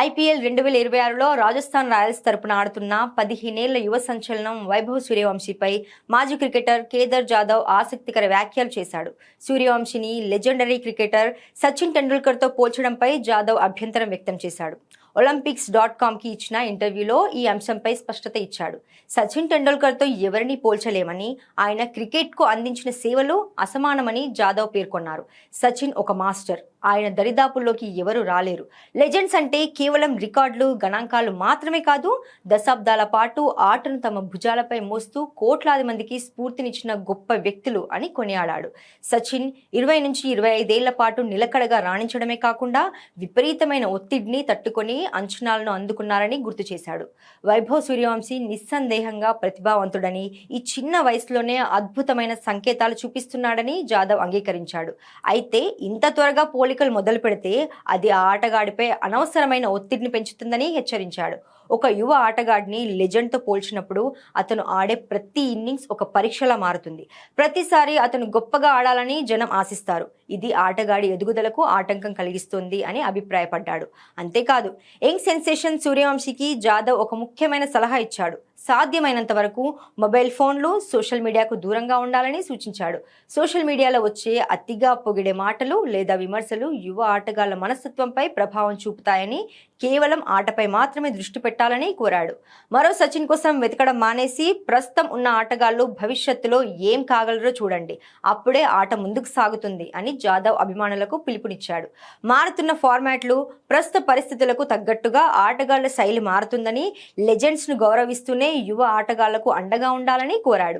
IPL 2026లో Rajasthan Royals తరపున ఆడుతున్న 15 ఏళ్ల యువ సంచలనం వైభవ్ సూర్యవంశీపై మాజీ క్రికెటర్ కేదార్ జాదవ్ ఆసక్తికర వ్యాఖ్యలు చేశాడు. సూర్యవంశీని లెజెండరీ క్రికెటర్ సచిన్ టెండూల్కర్తో పోల్చడంపై జాదవ్ అభ్యంతరం వ్యక్తం చేశాడు. Olympics.comకి ఇచ్చిన ఇంటర్వ్యూలో ఈ అంశంపై స్పష్టత ఇచ్చాడు. సచిన్ టెండూల్కర్తో ఎవరిని పోల్చలేమని, ఆయన క్రికెట్కు అందించిన సేవలు అసమానమని జాదవ్ పేర్కొన్నారు. సచిన్ ఒక మాస్టర్, ఆయన దరిదాపుల్లోకి ఎవరు రాలేరు. లెజెండ్స్ అంటే కేవలం రికార్డులు, గణాంకాలు మాత్రమే కాదు, దశాబ్దాల పాటు ఆటను తమ భుజాలపై మోస్తూ కోట్లాది మందికి స్ఫూర్తినిచ్చిన గొప్ప వ్యక్తులు అని కొనియాడాడు. సచిన్ 20 నుంచి 25 ఏళ్ల పాటు నిలకడగా రాణించడమే కాకుండా విపరీతమైన ఒత్తిడిని తట్టుకొని అంచనాలను అందుకున్నారని గుర్తు చేశాడు. వైభవ్ సూర్యవంశీ నిస్సందేహంగా ప్రతిభావంతుడని, ఈ చిన్న వయసులోనే అద్భుతమైన సంకేతాలు చూపిస్తున్నాడని జాదవ్ అంగీకరించాడు. అయితే ఇంత త్వరగా పోలికలు మొదలు పెడితే అది ఆ ఆటగాడిపై అనవసరమైన ఒత్తిడిని పెంచుతుందని హెచ్చరించాడు. ఒక యువ ఆటగాడిని లెజెండ్తో పోల్చినప్పుడు అతను ఆడే ప్రతి ఇన్నింగ్స్ ఒక పరీక్షలా మారుతుంది. ప్రతిసారి అతను గొప్పగా ఆడాలని జనం ఆశిస్తారు. ఇది ఆటగాడి ఎదుగుదలకు ఆటంకం కలిగిస్తుంది అని అభిప్రాయపడ్డాడు. అంతేకాదు, యంగ్ సెన్సేషన్ సూర్యవంశీకి జాదవ్ ఒక ముఖ్యమైన సలహా ఇచ్చాడు. సాధ్యమైనంత వరకు మొబైల్ ఫోన్లు, సోషల్ మీడియాకు దూరంగా ఉండాలని సూచించాడు. సోషల్ మీడియాలో వచ్చే అతిగా పొగిడే మాటలు లేదా విమర్శలు యువ ఆటగాళ్ల మనస్తత్వంపై ప్రభావం చూపుతాయని, కేవలం ఆటపై మాత్రమే దృష్టి పెట్టాలని కోరాడు. మరో సచిన్ కోసం వెతకడం మానేసి ప్రస్తుతం ఉన్న ఆటగాళ్లు భవిష్యత్తులో ఏం కాగలరో చూడండి, అప్పుడే ఆట ముందుకు సాగుతుంది అని జాదవ్ అభిమానులకు పిలుపునిచ్చాడు. మారుతున్న ఫార్మాట్లు, ప్రస్తుత పరిస్థితులకు తగ్గట్టుగా ఆటగాళ్ల శైలి మారుతుందని, లెజెండ్స్ను గౌరవిస్తూనే యువ ఆటగాళ్లకు అండగా ఉండాలని కోరాడు.